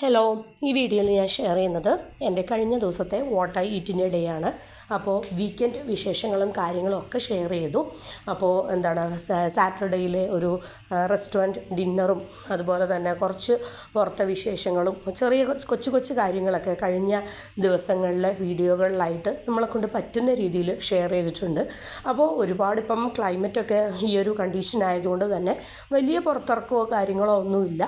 Hello, ഈ വീഡിയോയിൽ ഞാൻ ഷെയർ ചെയ്യുന്നത് എൻ്റെ കഴിഞ്ഞ ദിവസത്തെ വാട്ട് ഐ ഈറ്റിൻ്റെ ഡേ ആണ്. അപ്പോൾ വീക്കെൻഡ് വിശേഷങ്ങളും കാര്യങ്ങളും ഒക്കെ ഷെയർ ചെയ്തു. അപ്പോൾ സാറ്റർഡേയിലെ ഒരു റെസ്റ്റോറൻറ്റ് ഡിന്നറും അതുപോലെ തന്നെ കുറച്ച് പുറത്തെ വിശേഷങ്ങളും ചെറിയ കൊച്ചു കാര്യങ്ങളൊക്കെ കഴിഞ്ഞ ദിവസങ്ങളിലെ വീഡിയോകളിലായിട്ട് നമ്മളെക്കൊണ്ട് പറ്റുന്ന രീതിയിൽ ഷെയർ ചെയ്തിട്ടുണ്ട്. അപ്പോൾ ഒരുപാട് ഇപ്പം ക്ലൈമറ്റൊക്കെ ഈ ഒരു കണ്ടീഷൻ ആയതുകൊണ്ട് തന്നെ വലിയ പുറത്തിറക്കമോ കാര്യങ്ങളോ ഒന്നുമില്ല.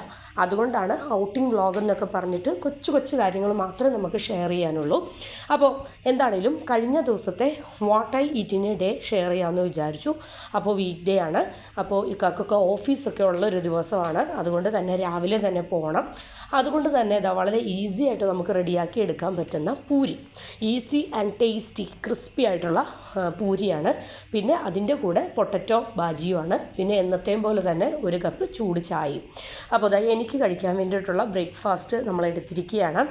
അതുകൊണ്ടാണ് ഔട്ടിംഗ് വ്ളോഗ് എന്നൊക്കെ പറഞ്ഞിട്ട് കൊച്ചു കാര്യങ്ങൾ മാത്രമേ നമുക്ക് ഷെയർ ചെയ്യാനുള്ളൂ. അപ്പോൾ എന്താണേലും കഴിഞ്ഞ ദിവസത്തെ വാട്ട് ഐ ഈറ്റിൻ്റെ ഡേ ഷെയർ ചെയ്യാമെന്ന് വിചാരിച്ചു. അപ്പോൾ വീക്ക് ഡേ ആണ്. അപ്പോൾ ഇക്കാക്കൊക്കെ ഓഫീസൊക്കെ ഉള്ളൊരു ദിവസമാണ്. അതുകൊണ്ട് തന്നെ രാവിലെ തന്നെ പോകണം. അതുകൊണ്ട് തന്നെ വളരെ ഈസി ആയിട്ട് നമുക്ക് റെഡിയാക്കി എടുക്കാൻ പറ്റുന്ന puri, easy and tasty crispy ആയിട്ടുള്ള പൂരിയാണ്. പിന്നെ അതിൻ്റെ കൂടെ പൊട്ടറ്റോ ബാജിയുമാണ്. പിന്നെ എന്നത്തെയും പോലെ തന്നെ ഒരു കപ്പ് ചൂട് ചായയും. അപ്പോൾ എനിക്ക് കഴിക്കാൻ വേണ്ടിയിട്ടുള്ള ബ്രേക്ക്ഫാസ്റ്റ് നമ്മളെടുത്തിരിക്കുകയാണ്.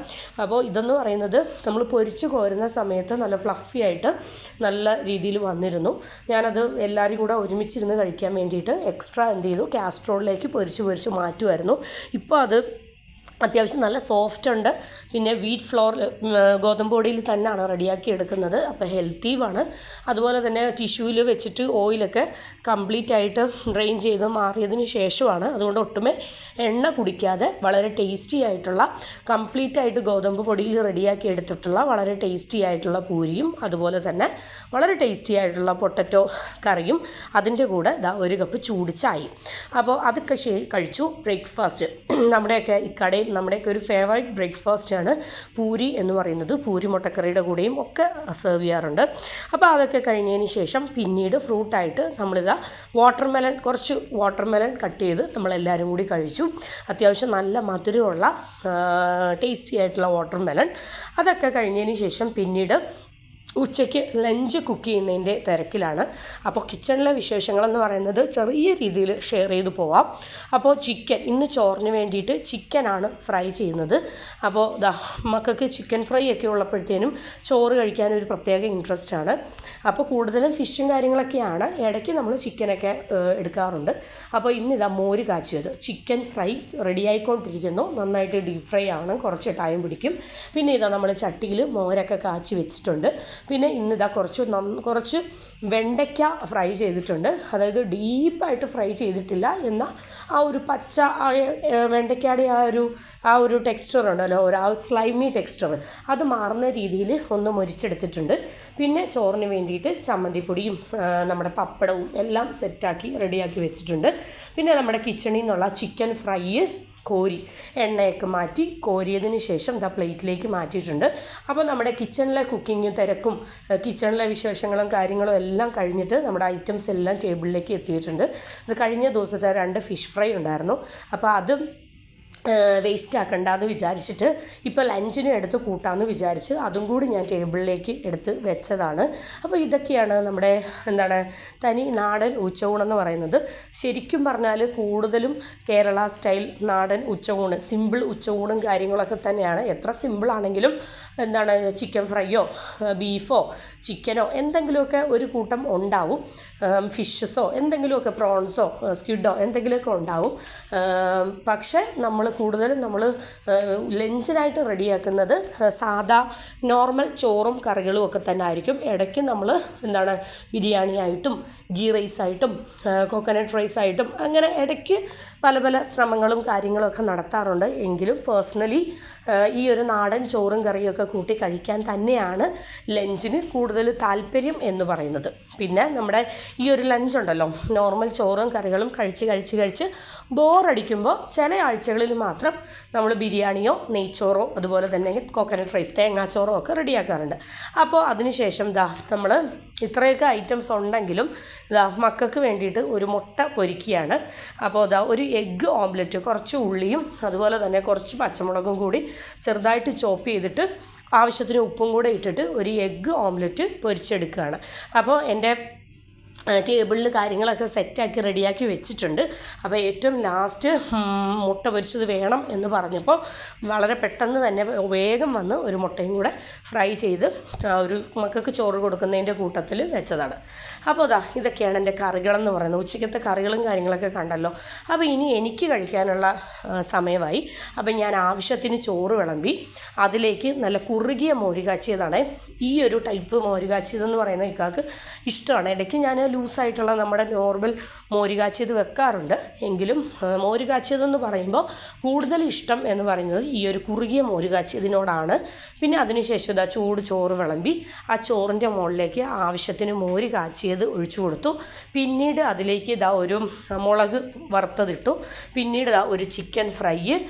അപ്പോൾ ഇതെന്ന് പറയുന്നത് നമ്മൾ പൊരിച്ച് കോരുന്ന സമയത്ത് നല്ല ഫ്ലഫി ആയിട്ട് നല്ല രീതിയിൽ വന്നിരുന്നു. ഞാനത് എല്ലാവരും കൂടെ ഒരുമിച്ചിരുന്ന് കഴിക്കാൻ വേണ്ടിയിട്ട് എക്സ്ട്രാ കാസ്ട്രോളിലേക്ക് പൊരിച്ച് മാറ്റുമായിരുന്നു. ഇപ്പോൾ അത് അത്യാവശ്യം നല്ല സോഫ്റ്റ് ഉണ്ട്. പിന്നെ വീറ്റ് ഫ്ലോർ ഗോതമ്പ് പൊടിയിൽ തന്നെയാണ് റെഡിയാക്കി എടുക്കുന്നത്. അപ്പോൾ ഹെൽത്തിയുമാണ്. അതുപോലെ തന്നെ ടിഷ്യൂവിൽ വെച്ചിട്ട് ഓയിലൊക്കെ കംപ്ലീറ്റ് ആയിട്ട് ഡ്രെയിൻ ചെയ്ത് മാറിയതിന് ശേഷമാണ്. അതുകൊണ്ട് ഒട്ടുമേ എണ്ണ കുടിക്കാതെ വളരെ ടേസ്റ്റി ആയിട്ടുള്ള കംപ്ലീറ്റ് ആയിട്ട് ഗോതമ്പ് പൊടിയിൽ റെഡിയാക്കി എടുത്തിട്ടുള്ള വളരെ ടേസ്റ്റി ആയിട്ടുള്ള പൂരിയും അതുപോലെ തന്നെ വളരെ ടേസ്റ്റി ആയിട്ടുള്ള പൊട്ടറ്റോ കറിയും അതിൻ്റെ കൂടെ ഒരു കപ്പ് ചൂട് ചായയും. അപ്പോൾ അതൊക്കെ കഴിച്ചു. ബ്രേക്ക്ഫാസ്റ്റ് നമ്മുടെയൊക്കെ ഒരു ഫേവറേറ്റ് ബ്രേക്ക്ഫാസ്റ്റാണ് പൂരി എന്ന് പറയുന്നത്. പൂരി മുട്ടക്കറിയുടെ കൂടെയും ഒക്കെ സെർവ് ചെയ്യാറുണ്ട്. അപ്പോൾ അതൊക്കെ കഴിഞ്ഞതിന് ശേഷം പിന്നീട് ഫ്രൂട്ടായിട്ട് കുറച്ച് വാട്ടർമെലൺ കട്ട് ചെയ്ത് നമ്മളെല്ലാവരും കൂടി കഴിച്ചു. അത്യാവശ്യം നല്ല മധുരമുള്ള ടേസ്റ്റി ആയിട്ടുള്ള വാട്ടർമെലൺ. അതൊക്കെ കഴിഞ്ഞതിന് ശേഷം പിന്നീട് ഉച്ചയ്ക്ക് ലഞ്ച് കുക്ക് ചെയ്യുന്നതിൻ്റെ തിരക്കിലാണ്. അപ്പോൾ കിച്ചണിലെ വിശേഷങ്ങളെന്ന് പറയുന്നത് ചെറിയ രീതിയിൽ ഷെയർ ചെയ്ത് പോവാം. അപ്പോൾ ഇന്ന് ചോറിന് വേണ്ടിയിട്ട് ചിക്കനാണ് ഫ്രൈ ചെയ്യുന്നത്. അപ്പോൾ മക്കൾക്ക് ചിക്കൻ ഫ്രൈ ഒക്കെ ഉള്ളപ്പോഴത്തേനും ചോറ് കഴിക്കാനൊരു പ്രത്യേക ഇൻട്രസ്റ്റാണ്. അപ്പോൾ കൂടുതലും ഫിഷും കാര്യങ്ങളൊക്കെയാണ്. ഇടയ്ക്ക് നമ്മൾ ചിക്കനൊക്കെ എടുക്കാറുണ്ട്. അപ്പോൾ മോര് കാച്ചിയത് ചിക്കൻ ഫ്രൈ റെഡി ആയിക്കൊണ്ടിരിക്കുന്നു. നന്നായിട്ട് ഡീപ്പ് ഫ്രൈ ആണ്, കുറച്ച് ടൈം പിടിക്കും. പിന്നെ നമ്മൾ ചട്ടിയിൽ മോരൊക്കെ കാച്ചി വെച്ചിട്ടുണ്ട്. പിന്നെ കുറച്ച് വെണ്ടയ്ക്ക ഫ്രൈ ചെയ്തിട്ടുണ്ട്. അതായത് ഡീപ്പായിട്ട് ഫ്രൈ ചെയ്തിട്ടില്ല, എന്നാൽ ആ ഒരു പച്ച വെണ്ടയ്ക്കയുടെ ആ ഒരു ടെക്സ്ചർ ഉണ്ടല്ലോ, സ്ലൈമി ടെക്സ്ചർ, അത് മാറുന്ന രീതിയിൽ ഒന്ന് മൊരിച്ചെടുത്തിട്ടുണ്ട്. പിന്നെ ചോറിന് വേണ്ടിയിട്ട് ചമ്മന്തിപ്പൊടിയും നമ്മുടെ പപ്പടവും എല്ലാം സെറ്റാക്കി റെഡിയാക്കി വെച്ചിട്ടുണ്ട്. പിന്നെ നമ്മുടെ കിച്ചണിൽ നിന്നുള്ള ചിക്കൻ ഫ്രൈ കോരി എണ്ണയൊക്കെ മാറ്റി കോരിയതിന് ശേഷം പ്ലേറ്റിലേക്ക് മാറ്റിയിട്ടുണ്ട്. അപ്പോൾ നമ്മുടെ കിച്ചണിലെ കുക്കിങ്ങും തിരക്കും കിച്ചണിലെ വിശേഷങ്ങളും കാര്യങ്ങളും എല്ലാം കഴിഞ്ഞിട്ട് നമ്മുടെ ഐറ്റംസ് എല്ലാം ടേബിളിലേക്ക് എത്തിയിട്ടുണ്ട്. ഇത് കഴിഞ്ഞ ദിവസത്തെ 2 ഫിഷ് ഫ്രൈ ഉണ്ടായിരുന്നു. അപ്പോൾ അത് വേസ്റ്റ് ആക്കണ്ടെന്ന് വിചാരിച്ചിട്ട് ഇപ്പോൾ ലഞ്ചിന് എടുത്ത് കൂട്ടാമെന്ന് വിചാരിച്ച് അതും കൂടി ഞാൻ ടേബിളിലേക്ക് എടുത്ത് വെച്ചതാണ്. അപ്പോൾ ഇതൊക്കെയാണ് നമ്മുടെ തനി നാടൻ ഉച്ചയൂണെന്ന് പറയുന്നത്. ശരിക്കും പറഞ്ഞാൽ കൂടുതലും കേരള സ്റ്റൈൽ നാടൻ ഉച്ചയൂണ്, സിമ്പിൾ ഉച്ചയൂണും കാര്യങ്ങളൊക്കെ തന്നെയാണ്. എത്ര സിമ്പിളാണെങ്കിലും ചിക്കൻ ഫ്രൈയോ ബീഫോ ചിക്കനോ എന്തെങ്കിലുമൊക്കെ ഒരു കൂട്ടം ഉണ്ടാവും. ഫിഷസോ എന്തെങ്കിലുമൊക്കെ പ്രോൺസോ സ്ക്വിഡോ എന്തെങ്കിലുമൊക്കെ ഉണ്ടാവും. പക്ഷേ കൂടുതലും നമ്മൾ ലഞ്ചിനായിട്ട് റെഡിയാക്കുന്നത് സാദാ നോർമൽ ചോറും കറികളും ഒക്കെ തന്നെ ആയിരിക്കും. ഇടയ്ക്ക് നമ്മൾ ബിരിയാണി ആയിട്ടും ഗീ റൈസായിട്ടും കോക്കനട്ട് റൈസായിട്ടും അങ്ങനെ ഇടയ്ക്ക് പല ശ്രമങ്ങളും കാര്യങ്ങളൊക്കെ നടത്താറുണ്ട്. എങ്കിലും പേഴ്സണലി ഈ ഒരു നാടൻ ചോറും കറിയൊക്കെ കൂട്ടി കഴിക്കാൻ തന്നെയാണ് ലഞ്ചിന് കൂടുതൽ താല്പര്യം എന്ന് പറയുന്നത്. പിന്നെ നമ്മുടെ ഈ ഒരു ലഞ്ചുണ്ടല്ലോ, നോർമൽ ചോറും കറികളും കഴിച്ച് ബോറടിക്കുമ്പോൾ ചില ആഴ്ചകളിൽ മാത്രം നമ്മൾ ബിരിയാണിയോ നെയ്ച്ചോറോ അതുപോലെ തന്നെ കോക്കനട്ട് റൈസ് തേങ്ങാച്ചോറോ ഒക്കെ റെഡിയാക്കാറുണ്ട്. അപ്പോൾ അതിനുശേഷം നമ്മൾ ഇത്രയൊക്കെ ഐറ്റംസ് ഉണ്ടെങ്കിലും മക്കൾക്ക് വേണ്ടിയിട്ട് ഒരു മുട്ട പൊരിക്കുകയാണ്. അപ്പോൾ ഒരു എഗ്ഗ് ഓംലെറ്റ്, കുറച്ച് ഉള്ളിയും അതുപോലെ തന്നെ കുറച്ച് പച്ചമുളകും കൂടി ചെറുതായിട്ട് ചോപ്പ് ചെയ്തിട്ട് ആവശ്യത്തിന് ഉപ്പും കൂടെ ഇട്ടിട്ട് ഒരു എഗ്ഗ് ഓംലെറ്റ് പൊരിച്ചെടുക്കുകയാണ്. അപ്പോൾ എൻ്റെ ടേബിളിൽ കാര്യങ്ങളൊക്കെ സെറ്റാക്കി റെഡിയാക്കി വെച്ചിട്ടുണ്ട്. അപ്പോൾ ഏറ്റവും ലാസ്റ്റ് മുട്ട പൊരിച്ചത് വേണം എന്ന് പറഞ്ഞപ്പോൾ വളരെ പെട്ടെന്ന് തന്നെ വേഗം വന്ന് ഒരു മുട്ടയും കൂടെ ഫ്രൈ ചെയ്ത് ഒരു മക്കൾക്ക് ചോറ് കൊടുക്കുന്നതിൻ്റെ കൂട്ടത്തിൽ വെച്ചതാണ്. അപ്പോൾ ഇതൊക്കെയാണ് എൻ്റെ കറികളെന്ന് പറയുന്നത്. ഉച്ചയ്ക്കത്തെ കറികളും കാര്യങ്ങളൊക്കെ കണ്ടല്ലോ. അപ്പോൾ ഇനി എനിക്ക് കഴിക്കാനുള്ള സമയമായി. അപ്പം ഞാൻ ആവശ്യത്തിന് ചോറ് വിളമ്പി അതിലേക്ക് നല്ല കുറുകിയ മോര് കാച്ചിയതാണ്. ഈ ഒരു ടൈപ്പ് മോര് കാച്ചിയതെന്ന് പറയുന്നത് ഇക്കാക്ക് ഇഷ്ടമാണ്. ഇടയ്ക്ക് ഞാൻ ലൂസായിട്ടുള്ള നമ്മുടെ നോർമൽ മോര് കാച്ചിയത് വെക്കാറുണ്ട്. എങ്കിലും മോര് കാച്ചിയതെന്ന് പറയുമ്പോൾ കൂടുതൽ ഇഷ്ടം എന്ന് പറയുന്നത് ഈ ഒരു കുറുകിയ മോര് കാച്ചിയതിനോടാണ്. പിന്നെ അതിനുശേഷം ചൂട് ചോറ് വിളമ്പി ആ ചോറിൻ്റെ മുകളിലേക്ക് ആവശ്യത്തിന് മോര് കാച്ചിയത് ഒഴിച്ചു കൊടുത്തു. പിന്നീട് അതിലേക്ക് ഒരു മുളക് വറുത്തതിട്ടു. പിന്നീട് ഒരു ചിക്കൻ ഫ്രൈ,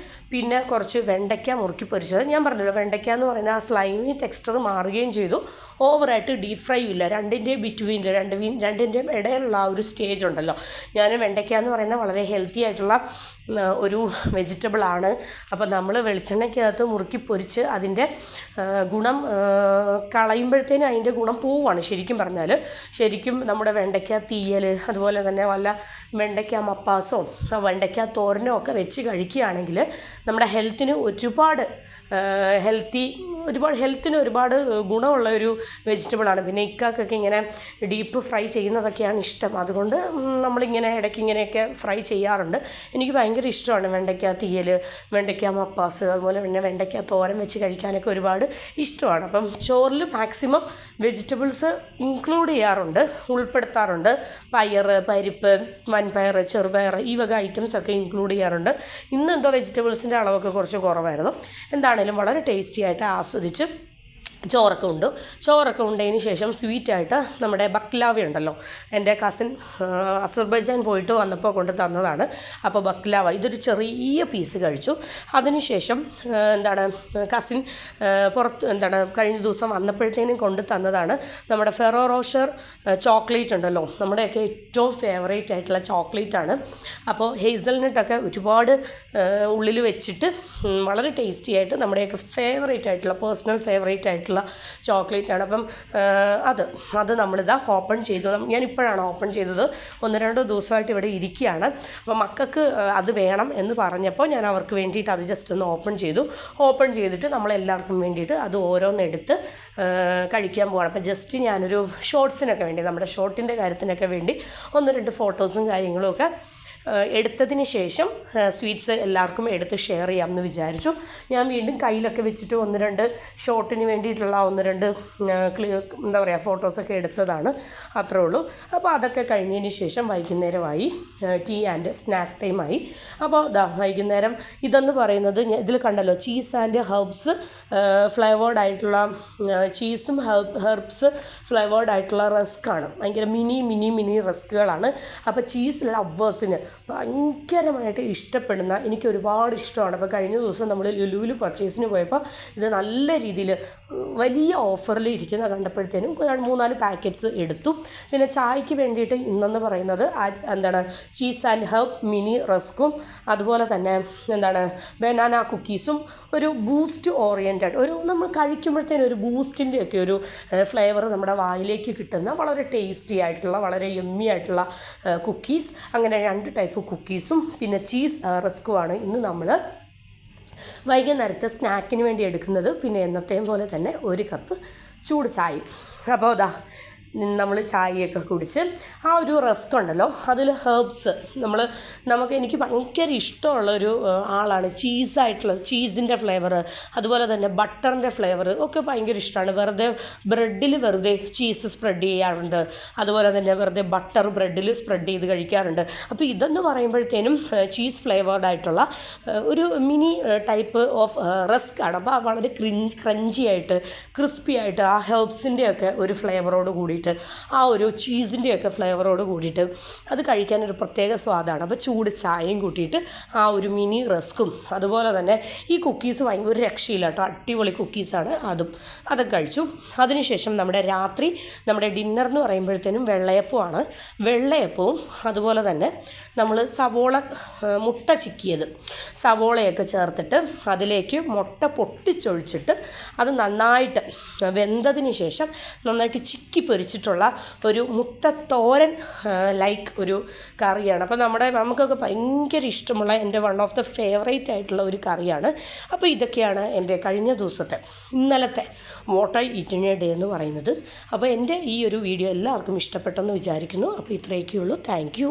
പിന്നെ കുറച്ച് വെണ്ടയ്ക്ക മുറുക്കി പൊരിച്ചത്. ഞാൻ പറഞ്ഞല്ലോ, വെണ്ടയ്ക്ക എന്ന് പറയുന്ന ആ സ്ലൈമി ടെക്സ്ചർ മാറുകയും ചെയ്തു. ഓവറായിട്ട് ഡീപ് ഫ്രൈ ഇല്ല. രണ്ടിൻ്റെയും ബിറ്റ്വീനിൽ രണ്ടിൻ്റെയും ഇടയിലുള്ള ആ ഒരു സ്റ്റേജ് ഉണ്ടല്ലോ. ഞാൻ വെണ്ടയ്ക്ക എന്ന് പറയുന്ന വളരെ ഹെൽത്തി ആയിട്ടുള്ള ഒരു വെജിറ്റബിളാണ്. അപ്പോൾ നമ്മൾ വെളിച്ചെണ്ണയ്ക്കകത്ത് മുറുക്കി പൊരിച്ച് അതിൻ്റെ ഗുണം കളയുമ്പോഴത്തേനും അതിൻ്റെ ഗുണം പോവുകയാണ് ശരിക്കും പറഞ്ഞാൽ. ശരിക്കും നമ്മുടെ വെണ്ടയ്ക്ക തീയൽ, അതുപോലെ തന്നെ വല്ല വെണ്ടയ്ക്ക മപ്പാസോ വെണ്ടയ്ക്ക തോരനോ ഒക്കെ വെച്ച് കഴിക്കുകയാണെങ്കിൽ നമ്മുടെ ഹെൽത്തിന് ഒരുപാട് ഒരുപാട് ഗുണമുള്ള ഒരു വെജിറ്റബിളാണ്. പിന്നെ ഇക്കാക്കൊക്കെ ഇങ്ങനെ ഡീപ്പ് ഫ്രൈ ചെയ്യുന്നതൊക്കെയാണ് ഇഷ്ടം. അതുകൊണ്ട് നമ്മളിങ്ങനെ ഇടയ്ക്ക് ഇങ്ങനെയൊക്കെ ഫ്രൈ ചെയ്യാറുണ്ട്. എനിക്ക് ഭയങ്കര ഇഷ്ടമാണ് വെണ്ടയ്ക്ക തീയൽ, വെണ്ടയ്ക്ക മപ്പാസ്, അതുപോലെ പിന്നെ വെണ്ടയ്ക്ക തോരൻ വെച്ച് കഴിക്കാനൊക്കെ ഒരുപാട് ഇഷ്ടമാണ്. അപ്പം ചോറിൽ മാക്സിമം വെജിറ്റബിൾസ് ഇൻക്ലൂഡ് ചെയ്യാറുണ്ട്, ഉൾപ്പെടുത്താറുണ്ട്. പയർ, പരിപ്പ്, വൻപയർ, ചെറുപയർ, ഈ വക ഐറ്റംസൊക്കെ ഇൻക്ലൂഡ് ചെയ്യാറുണ്ട്. ഇന്നെന്തോ വെജിറ്റബിൾസിൻ്റെ അളവൊക്കെ കുറച്ച് കുറവായിരുന്നു. എന്താണേലും വളരെ ടേസ്റ്റി ആയിട്ട് ആസ്വദിച്ച് ചോറൊക്കെ ഉണ്ടതിന് ശേഷം സ്വീറ്റായിട്ട് നമ്മുടെ ബക്ലാവ ഉണ്ടല്ലോ, എൻ്റെ കസിൻ അസർബൈജാൻ പോയിട്ട് വന്നപ്പോൾ കൊണ്ട് തന്നതാണ്. അപ്പോൾ ബക്ലാവ ഇതൊരു ചെറിയ പീസ് കഴിച്ചു. അതിനുശേഷം കസിൻ കഴിഞ്ഞ ദിവസം വന്നപ്പോഴത്തേനും കൊണ്ട് തന്നതാണ് നമ്മുടെ ഫെറോ റോഷർ ചോക്ലേറ്റ് ഉണ്ടല്ലോ, നമ്മുടെയൊക്കെ ഏറ്റവും ഫേവറേറ്റ് ആയിട്ടുള്ള ചോക്ലേറ്റാണ്. അപ്പോൾ ഹേസൽനട്ടൊക്കെ ഒരുപാട് ഉള്ളിൽ വെച്ചിട്ട് വളരെ ടേസ്റ്റി ആയിട്ട് നമ്മുടെയൊക്കെ ഫേവറേറ്റ് ആയിട്ടുള്ള പേഴ്സണൽ ഫേവറേറ്റ് ആയിട്ടുള്ള ചോക്ലേറ്റാണ്. അപ്പം അത് നമ്മളിതാ ഓപ്പൺ ചെയ്തു. ഞാനിപ്പോഴാണ് ഓപ്പൺ ചെയ്തത്. 1-2 ദിവസമായിട്ട് ഇവിടെ ഇരിക്കുകയാണ്. അപ്പം മക്കൾക്ക് അത് വേണം എന്ന് പറഞ്ഞപ്പോൾ ഞാൻ അവർക്ക് വേണ്ടിയിട്ട് അത് ജസ്റ്റ് ഒന്ന് ഓപ്പൺ ചെയ്തിട്ട് നമ്മളെല്ലാവർക്കും വേണ്ടിയിട്ട് അത് ഓരോന്നെടുത്ത് കഴിക്കാൻ പോവാണ്. അപ്പം ജസ്റ്റ് ഞാനൊരു ഷോർട്സിനൊക്കെ വേണ്ടി, നമ്മുടെ ഷോർട്ടിൻ്റെ കാര്യത്തിനൊക്കെ വേണ്ടി 1-2 ഫോട്ടോസും കാര്യങ്ങളുമൊക്കെ എടുത്തതിന് ശേഷം സ്വീറ്റ്സ് എല്ലാവർക്കും എടുത്ത് ഷെയർ ചെയ്യാമെന്ന് വിചാരിച്ചു. ഞാൻ വീണ്ടും കയ്യിലൊക്കെ വെച്ചിട്ട് 1-2 ഷോട്ടിന് വേണ്ടിയിട്ടുള്ള 1-2 ഫോട്ടോസൊക്കെ എടുത്തതാണ്. അത്രേ ഉള്ളൂ. അപ്പോൾ അതൊക്കെ കഴിഞ്ഞതിന് ശേഷം വൈകുന്നേരമായി, ടീ ആൻഡ് സ്നാക്ക് ടൈമായി. അപ്പോൾ വൈകുന്നേരം ഇതെന്ന് പറയുന്നത് ഇതിൽ കണ്ടല്ലോ, ചീസ് ആൻഡ് ഹെർബ്സ് ഫ്ലേവേർഡ് ആയിട്ടുള്ള ചീസും ഹെർബ്സ് ഫ്ലേവേർഡ് ആയിട്ടുള്ള റസ്ക്കാണ്. ഭയങ്കര മിനി റസ്ക്കുകളാണ്. അപ്പോൾ ചീസ് ലവേഴ്സിന് ഭയങ്കരമായിട്ട് ഇഷ്ടപ്പെടുന്ന, എനിക്ക് ഒരുപാട് ഇഷ്ടമാണ്. അപ്പോൾ കഴിഞ്ഞ ദിവസം നമ്മൾ ലുലുവിൽ പർച്ചേസിന് പോയപ്പോൾ ഇത് നല്ല രീതിയിൽ വലിയ ഓഫറിൽ ഇരിക്കുന്ന കണ്ടപ്പോഴത്തേനും 3-4 പാക്കറ്റ്സ് എടുത്തു. പിന്നെ ചായക്ക് വേണ്ടിയിട്ട് ഇന്നെന്ന് പറയുന്നത് ചീസ് ആൻഡ് ഹെർബ് മിനി റസ്ക്കും, അതുപോലെ തന്നെ ബനാന കുക്കീസും, ഒരു ബൂസ്റ്റ് ഓറിയൻറ്റഡ്, നമ്മൾ കഴിക്കുമ്പോഴത്തേനും ഒരു ബൂസ്റ്റിൻ്റെ ഒക്കെ ഒരു ഫ്ലേവർ നമ്മുടെ വായിലേക്ക് കിട്ടുന്ന വളരെ ടേസ്റ്റി ആയിട്ടുള്ള, വളരെ യമ്മി ആയിട്ടുള്ള കുക്കീസ്. അങ്ങനെ 2 ടൈപ്പ് കുക്കീസും പിന്നെ ചീസ് റസ്ക്കുമാണ് ഇന്ന് നമ്മൾ വൈകുന്നേരത്തെ സ്നാക്കിന് വേണ്ടി എടുക്കുന്നത്. പിന്നെ എന്നത്തെയും പോലെ തന്നെ 1 കപ്പ് ചൂട് ചായയും. അപ്പോൾ നമ്മൾ ചായയൊക്കെ കുടിച്ച് ആ ഒരു റസ്ക് ഉണ്ടല്ലോ, അതിൽ ഹെർബ്സ് എനിക്ക് ഭയങ്കര ഇഷ്ടമുള്ളൊരു ആളാണ്. ചീസിൻ്റെ ഫ്ലേവർ, അതുപോലെ തന്നെ ബട്ടറിൻ്റെ ഫ്ലേവർ ഒക്കെ ഭയങ്കര ഇഷ്ടമാണ്. ബ്രെഡിൽ വെറുതെ ചീസ് സ്പ്രെഡ് ചെയ്യാറുണ്ട്, അതുപോലെ തന്നെ വെറുതെ ബട്ടർ ബ്രെഡിൽ സ്പ്രെഡ് ചെയ്ത് കഴിക്കാറുണ്ട്. അപ്പോൾ ഇതെന്ന് പറയുമ്പോഴത്തേനും ചീസ് ഫ്ലേവേർഡ് ആയിട്ടുള്ള ഒരു മിനി ടൈപ്പ് ഓഫ് റസ്ക് ആണ്. അപ്പോൾ വളരെ ക്രഞ്ചി ആയിട്ട്, ക്രിസ്പി ആയിട്ട്, ആ ഹെർബ്സിൻ്റെയൊക്കെ ഒരു ഫ്ലേവറോട് കൂടിയിട്ട്, ആ ഒരു ചീസിൻ്റെയൊക്കെ ഫ്ലേവറോട് കൂടിയിട്ട് അത് കഴിക്കാനൊരു പ്രത്യേക സ്വാദാണ്. അപ്പോൾ ചൂട് ചായയും കൂട്ടിയിട്ട് ആ ഒരു മിനി റസ്ക്കും, അതുപോലെ തന്നെ ഈ കുക്കീസ് ഭയങ്കര രക്ഷയില്ല കേട്ടോ, അടിപൊളി കുക്കീസാണ്. അതൊക്കെ കഴിച്ചു. അതിനുശേഷം നമ്മുടെ ഡിന്നർ എന്ന് പറയുമ്പോഴത്തേനും വെള്ളയപ്പമാണ്. വെള്ളയപ്പവും അതുപോലെ തന്നെ നമ്മൾ മുട്ട ചിക്കിയത്, സവോളയൊക്കെ ചേർത്തിട്ട് അതിലേക്ക് മുട്ട പൊട്ടിച്ചൊഴിച്ചിട്ട് അത് നന്നായിട്ട് വെന്തതിന് ശേഷം നന്നായിട്ട് ചിക്കി പൊരിച്ച് വെച്ചിട്ടുള്ള ഒരു മുട്ടത്തോരൻ ലൈക്ക് ഒരു കറിയാണ്. അപ്പോൾ നമുക്കൊക്കെ ഭയങ്കര ഇഷ്ടമുള്ള എൻ്റെ വൺ ഓഫ് ദ ഫേവറേറ്റ് ആയിട്ടുള്ള ഒരു കറിയാണ്. അപ്പോൾ ഇതൊക്കെയാണ് എൻ്റെ കഴിഞ്ഞ ദിവസത്തെ ഇന്നലത്തെ what I eat in A day എന്ന് പറയുന്നത്. അപ്പോൾ എൻ്റെ ഈ ഒരു വീഡിയോ എല്ലാവർക്കും ഇഷ്ടപ്പെട്ടെന്ന് വിചാരിക്കുന്നു. അപ്പോൾ ഇത്രയൊക്കെയുള്ളൂ. Thank you.